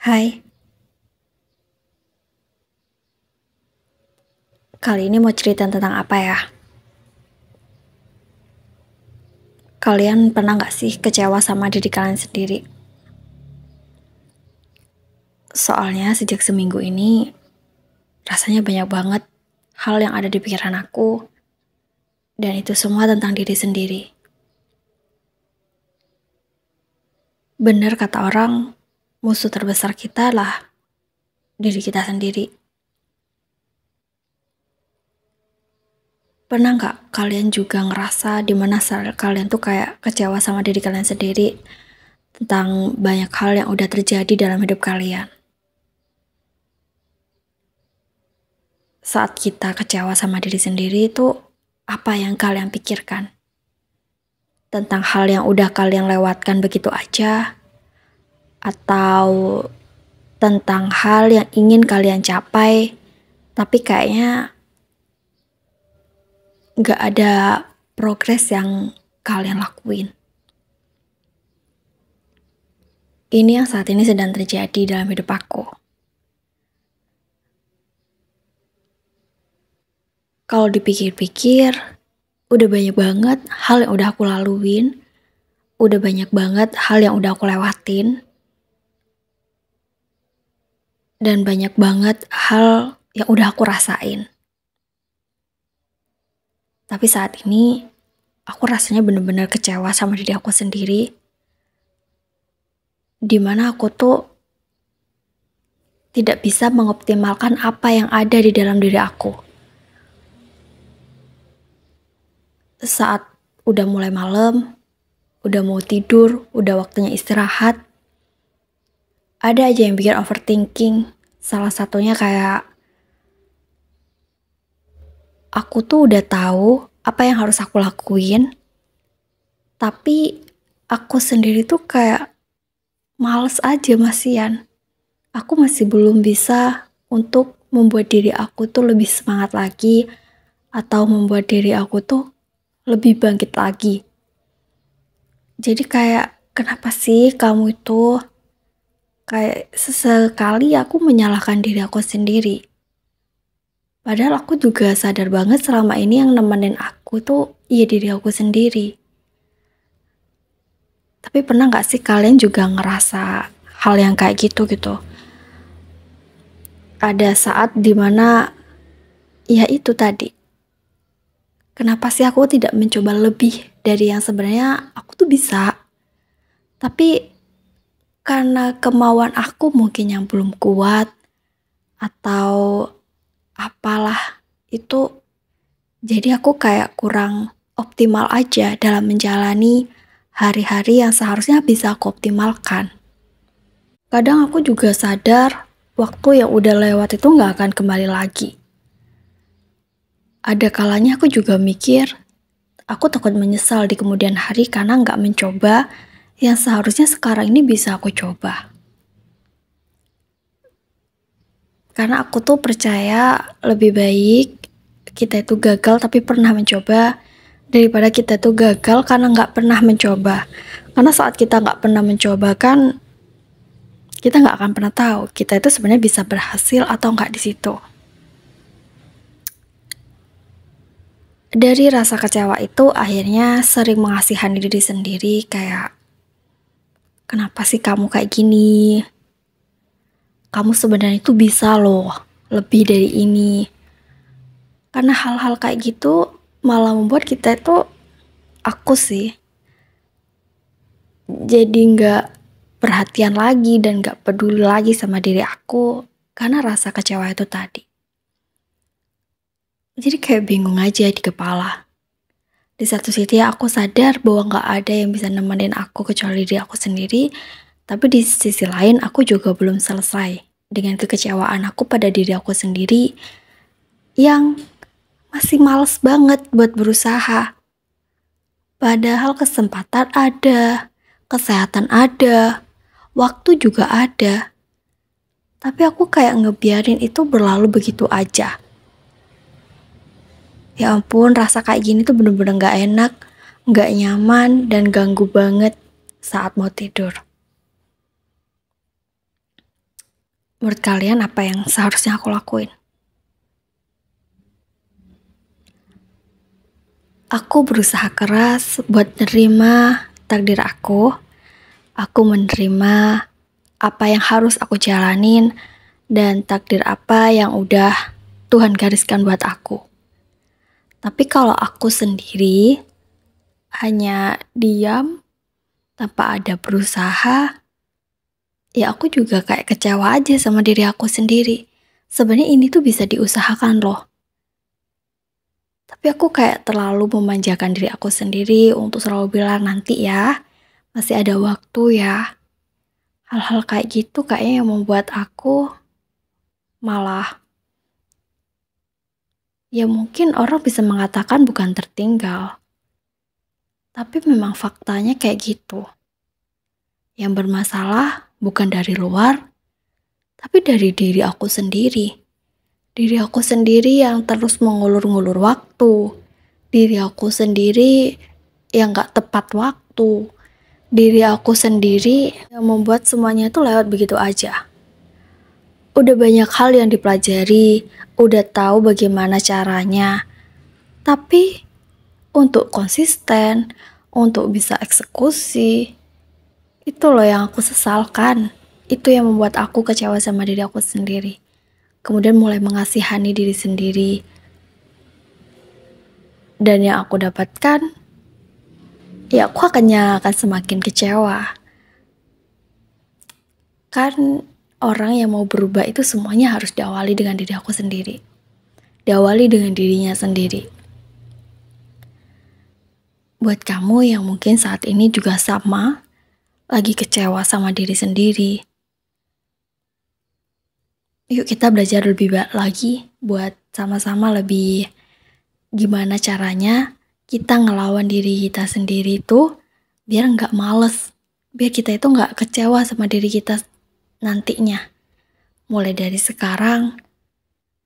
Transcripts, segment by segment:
Hai, kali ini mau cerita tentang apa ya? Kalian pernah gak sih kecewa sama diri kalian sendiri? Soalnya sejak seminggu ini, rasanya banyak banget hal yang ada di pikiran aku, dan itu semua tentang diri sendiri. Bener kata orang, musuh terbesar kita lah diri kita sendiri. Pernah gak kalian juga ngerasa dimana kalian tuh kayak kecewa sama diri kalian sendiri tentang banyak hal yang udah terjadi dalam hidup kalian? Saat kita kecewa sama diri sendiri itu apa yang kalian pikirkan? Tentang hal yang udah kalian lewatkan begitu aja? Atau tentang hal yang ingin kalian capai tapi kayaknya gak ada progres yang kalian lakuin? Ini yang saat ini sedang terjadi dalam hidup aku. Kalau dipikir-pikir, udah banyak banget hal yang udah aku laluin, udah banyak banget hal yang udah aku lewatin, dan banyak banget hal yang udah aku rasain. Tapi saat ini, aku rasanya bener-bener kecewa sama diri aku sendiri, dimana aku tuh tidak bisa mengoptimalkan apa yang ada di dalam diri aku. Saat udah mulai malam, udah mau tidur, udah waktunya istirahat, ada aja yang bikin overthinking. Salah satunya kayak aku tuh udah tahu apa yang harus aku lakuin, tapi aku sendiri tuh kayak males aja masian. Aku masih belum bisa untuk membuat diri aku tuh lebih semangat lagi, atau membuat diri aku tuh lebih bangkit lagi. Jadi kayak, kenapa sih kamu itu kayak sesekali aku menyalahkan diri aku sendiri. Padahal aku juga sadar banget selama ini yang nemenin aku tuh iya diri aku sendiri. Tapi pernah gak sih kalian juga ngerasa hal yang kayak gitu? Ada saat dimana ya itu tadi, kenapa sih aku tidak mencoba lebih dari yang sebenarnya aku tuh bisa, tapi karena kemauan aku mungkin yang belum kuat atau apalah itu, jadi aku kayak kurang optimal aja dalam menjalani hari-hari yang seharusnya bisa aku optimalkan. Kadang aku juga sadar waktu yang udah lewat itu gak akan kembali lagi. Ada kalanya aku juga mikir, aku takut menyesal di kemudian hari karena gak mencoba yang seharusnya sekarang ini bisa aku coba. Karena aku tuh percaya lebih baik kita itu gagal tapi pernah mencoba, daripada kita tuh gagal karena gak pernah mencoba. Karena saat kita gak pernah mencoba kan, kita gak akan pernah tahu kita itu sebenarnya bisa berhasil atau gak di situ. Dari rasa kecewa itu akhirnya sering mengasihani diri sendiri kayak, kenapa sih kamu kayak gini? Kamu sebenarnya itu bisa loh lebih dari ini. Karena hal-hal kayak gitu malah membuat kita itu, aku sih, jadi gak perhatian lagi dan gak peduli lagi sama diri aku karena rasa kecewa itu tadi. Jadi kayak bingung aja di kepala. Di satu sisi aku sadar bahwa gak ada yang bisa nemenin aku kecuali diri aku sendiri, tapi di sisi lain aku juga belum selesai dengan kekecewaan aku pada diri aku sendiri yang masih males banget buat berusaha. Padahal kesempatan ada, kesehatan ada, waktu juga ada. Tapi aku kayak ngebiarin itu berlalu begitu aja. Ya ampun, rasa kayak gini tuh bener-bener gak enak, gak nyaman, dan ganggu banget saat mau tidur. Menurut kalian apa yang seharusnya aku lakuin? Aku berusaha keras buat nerima takdir aku. Aku menerima apa yang harus aku jalanin dan takdir apa yang udah Tuhan gariskan buat aku. Tapi kalau aku sendiri hanya diam tanpa ada berusaha, ya aku juga kayak kecewa aja sama diri aku sendiri. Sebenarnya ini tuh bisa diusahakan loh. Tapi aku kayak terlalu memanjakan diri aku sendiri untuk selalu bilang nanti ya, masih ada waktu ya. Hal-hal kayak gitu kayaknya yang membuat aku malah, ya mungkin orang bisa mengatakan bukan tertinggal. Tapi memang faktanya kayak gitu. Yang bermasalah bukan dari luar, tapi dari diri aku sendiri. Diri aku sendiri yang terus mengulur-ngulur waktu. Diri aku sendiri yang gak tepat waktu. Diri aku sendiri yang membuat semuanya itu lewat begitu aja. Udah banyak hal yang dipelajari, udah tahu bagaimana caranya. Tapi untuk konsisten, untuk bisa eksekusi, itu loh yang aku sesalkan. Itu yang membuat aku kecewa sama diri aku sendiri. Kemudian mulai mengasihani diri sendiri. Dan yang aku dapatkan, ya aku akan semakin kecewa. Kan orang yang mau berubah itu semuanya harus diawali dengan diri aku sendiri. Diawali dengan dirinya sendiri. Buat kamu yang mungkin saat ini juga sama, lagi kecewa sama diri sendiri, yuk kita belajar lebih baik lagi buat sama-sama lebih gimana caranya kita ngelawan diri kita sendiri itu biar nggak males, biar kita itu nggak kecewa sama diri kita nantinya. Mulai dari sekarang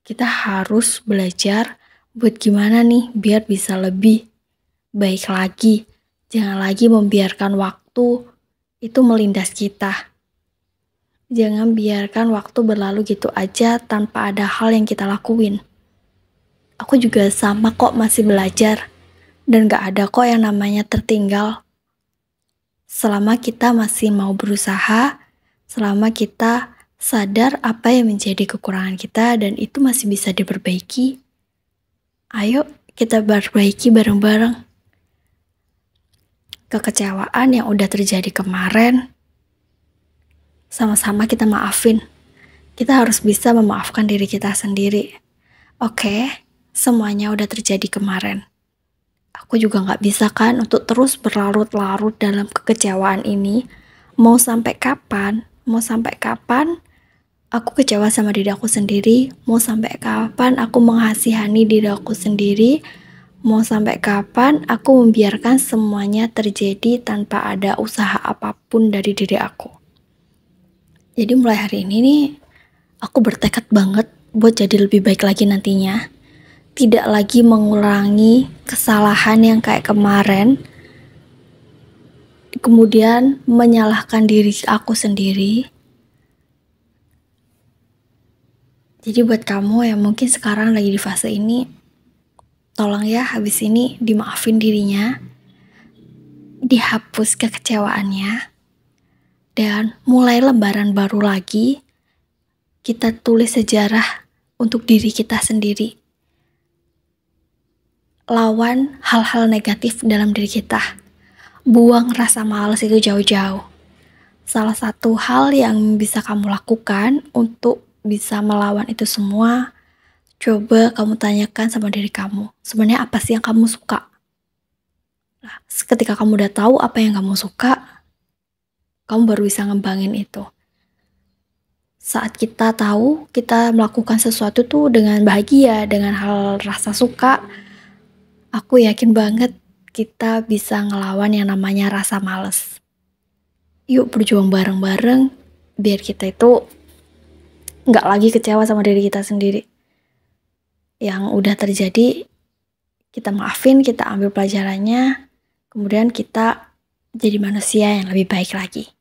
kita harus belajar buat gimana nih biar bisa lebih baik lagi. Jangan lagi membiarkan waktu itu melindas kita. Jangan biarkan waktu berlalu gitu aja tanpa ada hal yang kita lakuin. Aku juga sama kok, masih belajar. Dan gak ada kok yang namanya tertinggal. Selama kita masih mau berusaha, selama kita sadar apa yang menjadi kekurangan kita dan itu masih bisa diperbaiki, ayo kita perbaiki bareng-bareng. Kekecewaan yang udah terjadi kemarin, sama-sama kita maafin. Kita harus bisa memaafkan diri kita sendiri. Oke, semuanya udah terjadi kemarin. Aku juga gak bisa kan untuk terus berlarut-larut dalam kekecewaan ini. Mau sampai kapan? Mau sampai kapan aku kecewa sama diri aku sendiri? Mau sampai kapan aku mengasihani diri aku sendiri? Mau sampai kapan aku membiarkan semuanya terjadi tanpa ada usaha apapun dari diri aku? Jadi mulai hari ini nih, aku bertekad banget buat jadi lebih baik lagi nantinya. Tidak lagi mengulangi kesalahan yang kayak kemarin. Kemudian menyalahkan diri aku sendiri. Jadi buat kamu yang mungkin sekarang lagi di fase ini, tolong ya habis ini dimaafin dirinya. Dihapus kekecewaannya. Dan mulai lembaran baru lagi, kita tulis sejarah untuk diri kita sendiri. Lawan hal-hal negatif dalam diri kita. Buang rasa malas itu jauh-jauh. Salah satu hal yang bisa kamu lakukan untuk bisa melawan itu semua, coba kamu tanyakan sama diri kamu, sebenarnya apa sih yang kamu suka? Nah, ketika kamu udah tahu apa yang kamu suka, kamu baru bisa ngembangin itu. Saat kita tahu kita melakukan sesuatu tuh dengan bahagia, dengan hal rasa suka, aku yakin banget kita bisa ngelawan yang namanya rasa males. Yuk berjuang bareng-bareng biar kita itu nggak lagi kecewa sama diri kita sendiri. Yang udah terjadi, kita maafin, kita ambil pelajarannya, kemudian kita jadi manusia yang lebih baik lagi.